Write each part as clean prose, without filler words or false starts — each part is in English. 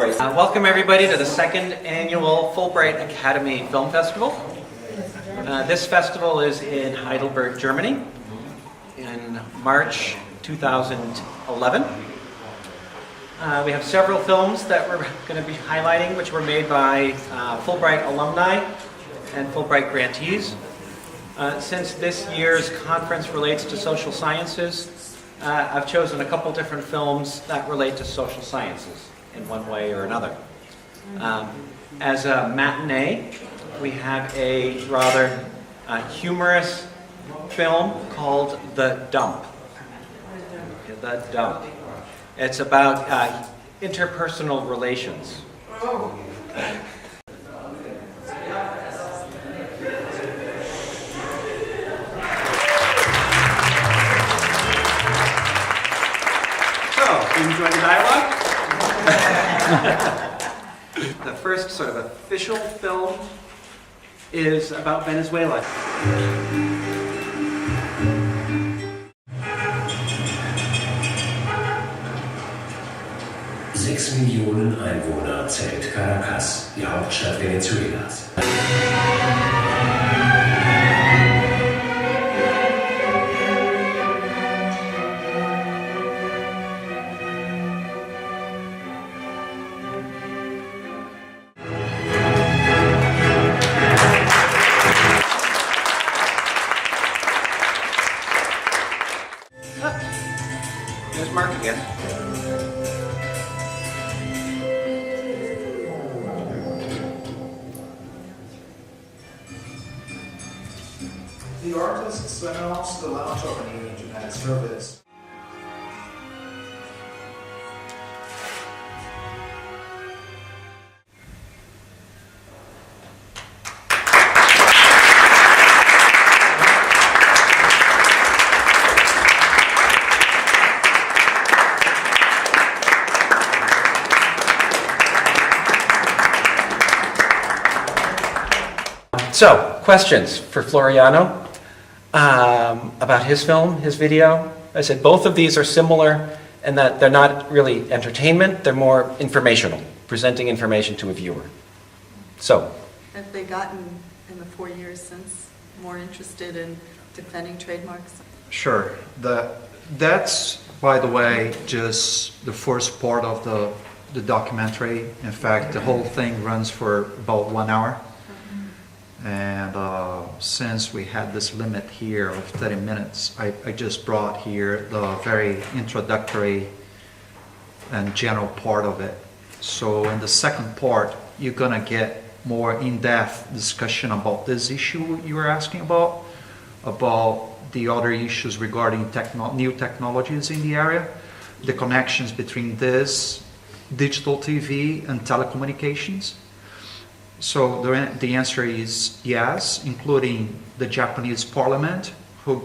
Fulbright. Welcome everybody to the second annual Fulbright Academy Film Festival. This festival is in Heidelberg, Germany in March 2011. We have several films that we're going to be highlighting which were made by Fulbright alumni and Fulbright grantees. Since this year's conference relates to social sciences, I've chosen a couple different films that relate to social sciences in one way or another. As a matinee, we have a rather humorous film called The Dump. The Dump. It's about interpersonal relations. You enjoy the dialogue? The first sort of official film is about Venezuela. 6 Millionen Einwohner zählt Caracas, die Hauptstadt Venezuelas. There's Mark again. The artists announced the launch of a new internet service. So, questions for Floriano about his film, his video. I said both of these are similar in that they're not really entertainment, they're more informational, presenting information to a viewer. So. Have they gotten, in the 4 years since, more interested in defending trademarks? Sure. That's, by the way, just the first part of the documentary. In fact, the whole thing runs for about 1 hour. And since we had this limit here of 30 minutes, I just brought here the very introductory and general part of it. So in the second part, you're going to get more in-depth discussion about this issue you were asking about the other issues regarding new technologies in the area, the connections between this, digital TV, and telecommunications. So the answer is yes, including the Japanese parliament, who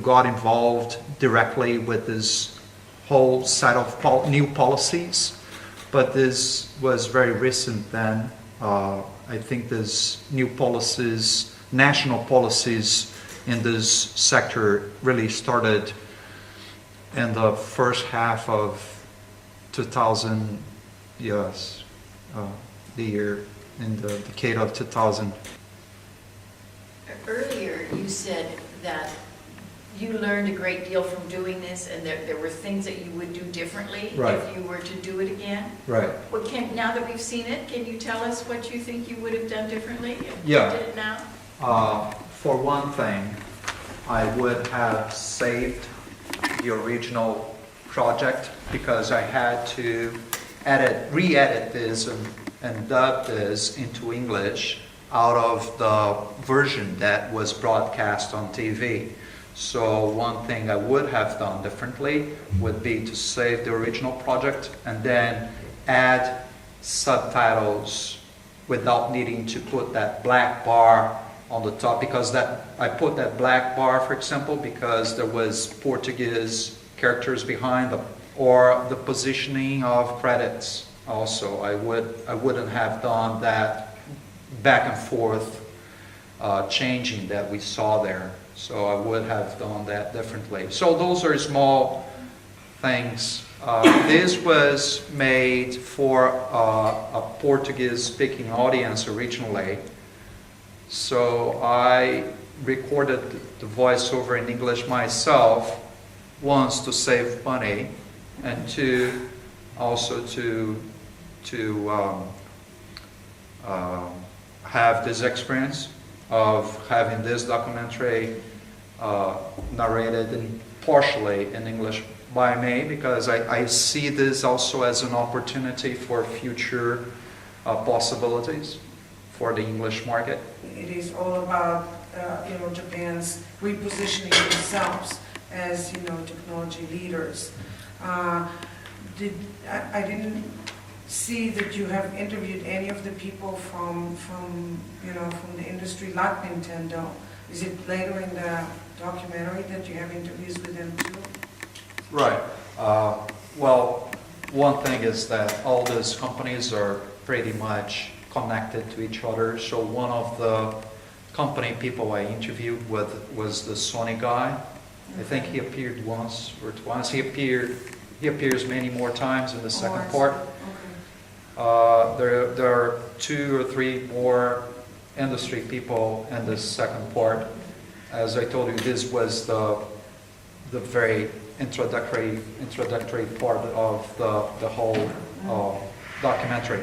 got involved directly with this whole set of new policies. But this was very recent then. I think this new policies, national policies in this sector really started in the first half of 2000, yes, the year. In the decade of 2000. Earlier, you said that you learned a great deal from doing this, and there were things that you would do differently if you were to do it again. Right. Well, now that we've seen it, can you tell us what you think you would have done differently if Yeah. you did it now? For one thing, I would have saved the original project because I had to re-edit this and dub this into English out of the version that was broadcast on TV. So one thing I would have done differently would be to save the original project and then add subtitles without needing to put that black bar on the top, because I put that black bar, for example, because there was Portuguese characters behind or the positioning of credits. Also, I wouldn't have done that back and forth changing that we saw there. So I would have done that differently. So those are small things This was made for a Portuguese-speaking audience originally. So I recorded the voiceover in English myself, once to save money, and two, also to have this experience of having this documentary narrated partially in English by me, because I see this also as an opportunity for future possibilities for the English market. It is all about Japan's repositioning themselves as technology leaders. I didn't see that you have interviewed any of the people from the industry like Nintendo. Is it later in the documentary that you have interviews with them too? Right. Well, one thing is that all these companies are pretty much connected to each other. So one of the company people I interviewed with was the Sony guy. I think he appeared once or twice. He appears many more times in the second part. Okay. There are 2 or 3 more industry people in the second part. As I told you, this was the very introductory part of the whole documentary.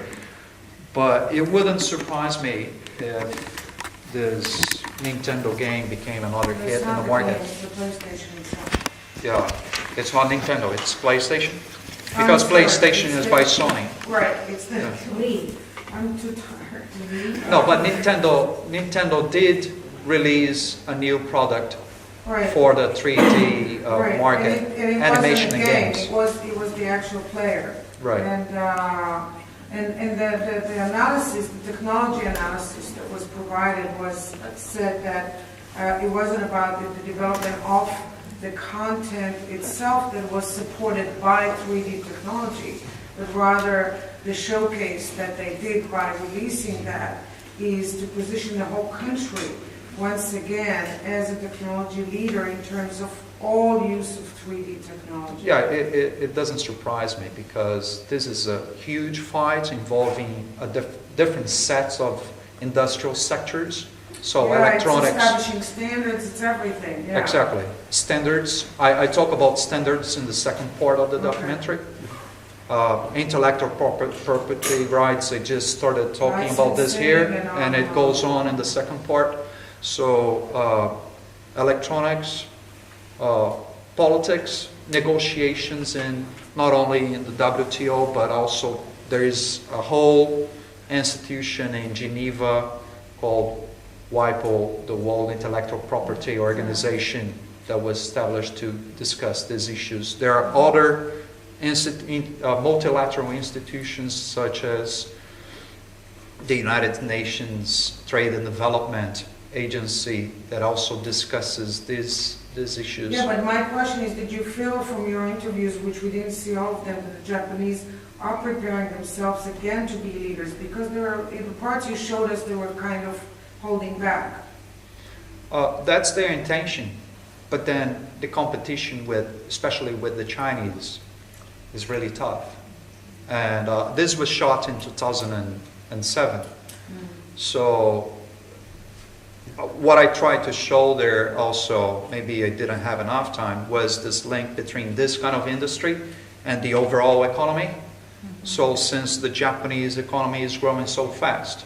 But it wouldn't surprise me if this Nintendo game became another hit in the market. It's the PlayStation itself. Yeah, it's not Nintendo, it's PlayStation. Because PlayStation is by Sony. Right, it's the Yeah. Wii. I'm too tired. No, but Nintendo did release a new product Right. for the 3D Right. market, and it animation wasn't and a game. games. It was the actual player. Right. And the analysis, the technology analysis that was provided said that it wasn't about the development of the content itself that was supported by 3D technology, but rather the showcase that they did by releasing that is to position the whole country once again as a technology leader in terms of all use of 3D technology. Yeah, it doesn't surprise me, because this is a huge fight involving different sets of industrial sectors. So electronics. It's establishing standards, it's everything. Yeah. Exactly. Standards. I talk about standards in the second part of the documentary. Intellectual property rights, I just started talking about this here, and it goes on in the second part. So electronics, politics, negotiations, and not only in the WTO, but also there is a whole institution in Geneva called WIPO, the World Intellectual Property Organization, that was established to discuss these issues. There are other multilateral institutions such as the United Nations Trade and Development Agency that also discusses these issues. Yeah, but my question is, did you feel from your interviews, which we didn't see all of them, that the Japanese are preparing themselves again to be leaders? Because there are, in the parts you showed us, they were kind of holding back. That's their intention, but then the competition especially with the Chinese, is really tough. And this was shot in 2007. So what I tried to show there also, maybe I didn't have enough time, was this link between this kind of industry and the overall economy. So since the Japanese economy is growing so fast,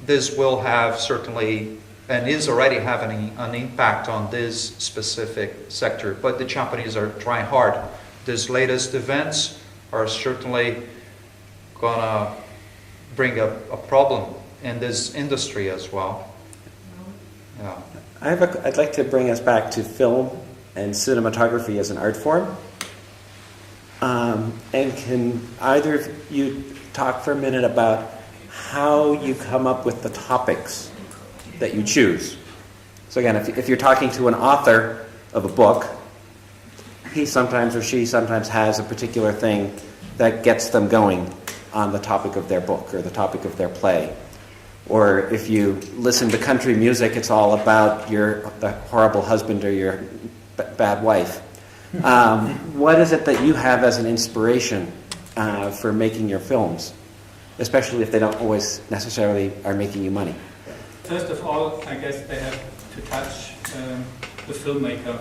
this will have certainly, and is already having an impact on this specific sector. But the Japanese are trying hard. These latest events are certainly gonna bring a problem in this industry as well. Yeah. I'd like to bring us back to film and cinematography as an art form. And can either of you talk for a minute about how you come up with the topics that you choose? So again, if you're talking to an author of a book, he sometimes or she sometimes has a particular thing that gets them going on the topic of their book or the topic of their play. Or if you listen to country music, it's all about the horrible husband or your bad wife. What is it that you have as an inspiration for making your films, especially if they don't always necessarily are making you money? First of all, I guess they have to touch the filmmaker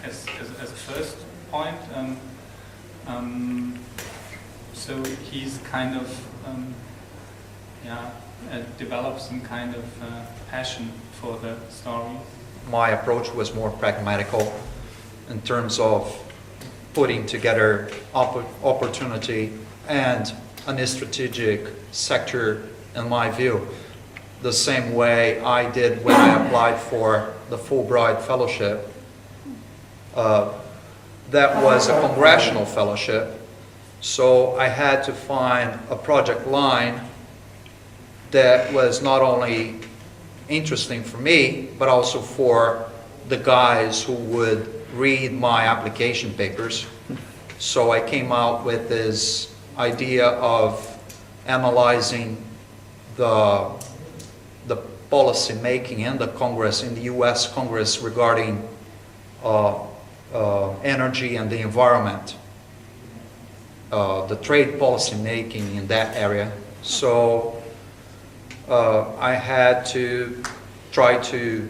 as a first point. So he's kind of develops some kind of passion for the story. My approach was more pragmatical in terms of putting together opportunity and a strategic sector, in my view, the same way I did when I applied for the Fulbright Fellowship. That was a congressional fellowship, so I had to find a project line that was not only interesting for me, but also for the guys who would read my application papers. So I came out with this idea of analyzing the policy making in the Congress, in the US Congress, regarding energy and the environment, the trade policy making in that area. So I had to try to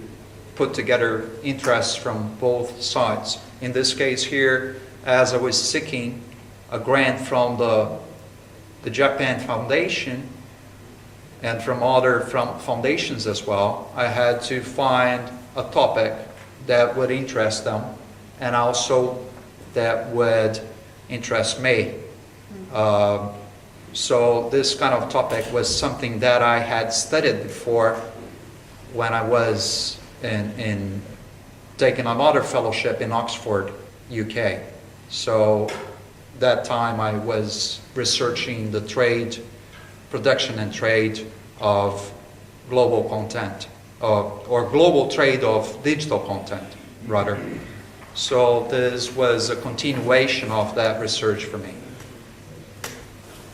put together interests from both sides. In this case here, as I was seeking a grant from the Japan Foundation and from other foundations as well, I had to find a topic that would interest them and also that would interest me. So this kind of topic was something that I had studied before when I was in taking another fellowship in Oxford, UK. So that time I was researching the production and trade of global content, or global trade of digital content, rather. So this was a continuation of that research for me.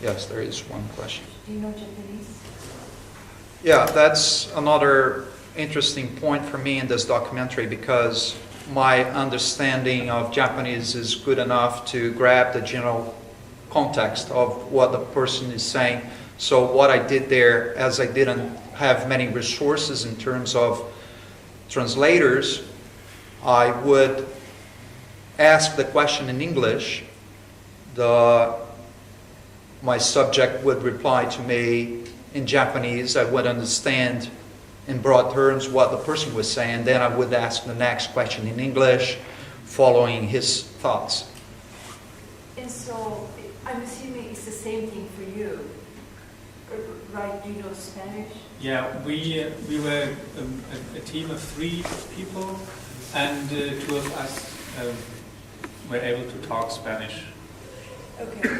Yes, there is one question. Do you know Japanese? Yeah, that's another interesting point for me in this documentary, because my understanding of Japanese is good enough to grab the general context of what the person is saying. So what I did there, as I didn't have many resources in terms of translators, I would ask the question in English. My subject would reply to me in Japanese. I would understand in broad terms what the person was saying. Then I would ask the next question in English, following his thoughts. And so I'm assuming it's the same thing for you, right? Do you know Spanish? Yeah, we were a team of 3 people, and 2 of us were able to talk Spanish. Okay,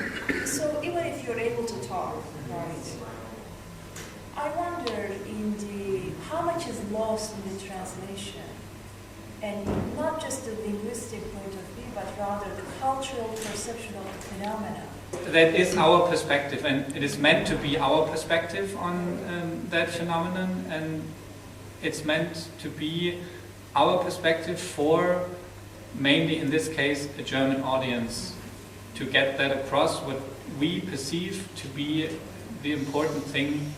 so even if you're able to talk, right, I wonder how much is lost in the translation, and not just the linguistic point of view, but rather the cultural perception of the phenomena. That is our perspective, and it is meant to be our perspective on that phenomenon, and it's meant to be our perspective for, mainly in this case, a German audience, to get that across, what we perceive to be the important thing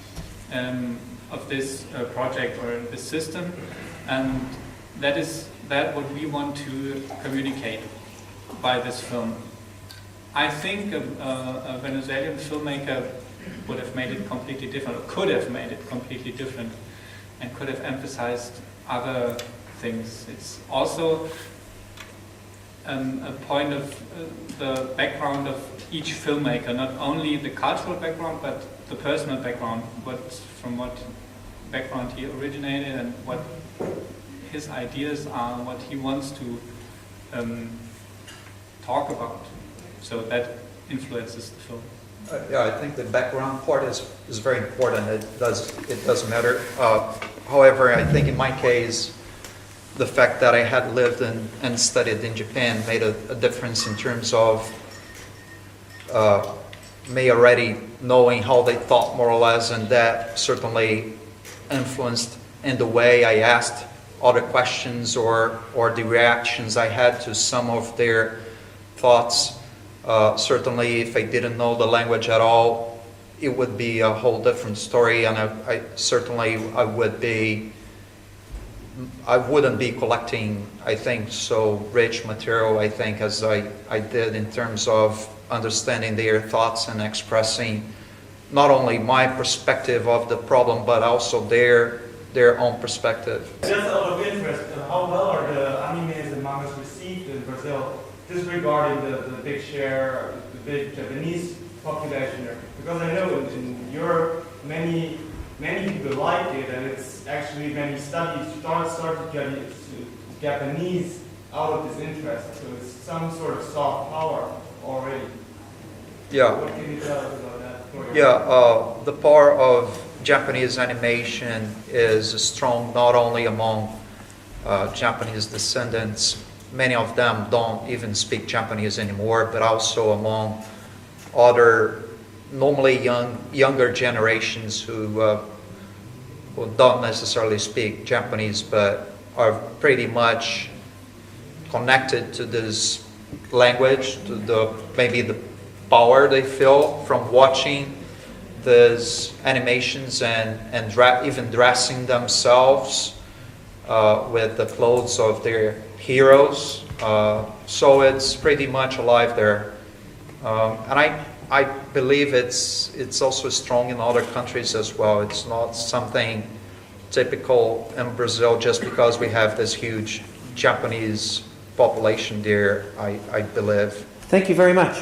of this project or this system, and that is what we want to communicate by this film. I think a Venezuelan filmmaker would have made it completely different, or could have made it completely different, and could have emphasized other things. It's also a point of the background of each filmmaker, not only the cultural background, but the personal background, from what background he originated and what his ideas are, what he wants to talk about. So that influences the film. Yeah, I think the background part is very important. It does matter. However, I think in my case, the fact that I had lived and studied in Japan made a difference in terms of me already knowing how they thought more or less, and that certainly influenced in the way I asked other questions or the reactions I had to some of their thoughts. Certainly, if I didn't know the language at all, it would be a whole different story, and I wouldn't be collecting, I think, so rich material, I think, as I did in terms of understanding their thoughts and expressing not only my perspective of the problem, but also their own perspective. Just out of interest, how well are the animes and mangas received in Brazil, disregarding the big share, the big Japanese population there? Because I know in Europe, many people like it, and it's actually many studies started getting Japanese out of this interest. So it's some sort of soft power already. Yeah. What can you tell us about that? Yeah, the power of Japanese animation is strong not only among Japanese descendants, many of them don't even speak Japanese anymore, but also among other, normally younger generations who don't necessarily speak Japanese, but are pretty much connected to this language, to maybe the power they feel from watching these animations and even dressing themselves with the clothes of their heroes. So it's pretty much alive there. And I believe it's also strong in other countries as well. It's not something typical in Brazil just because we have this huge Japanese population there, I believe. Thank you very much.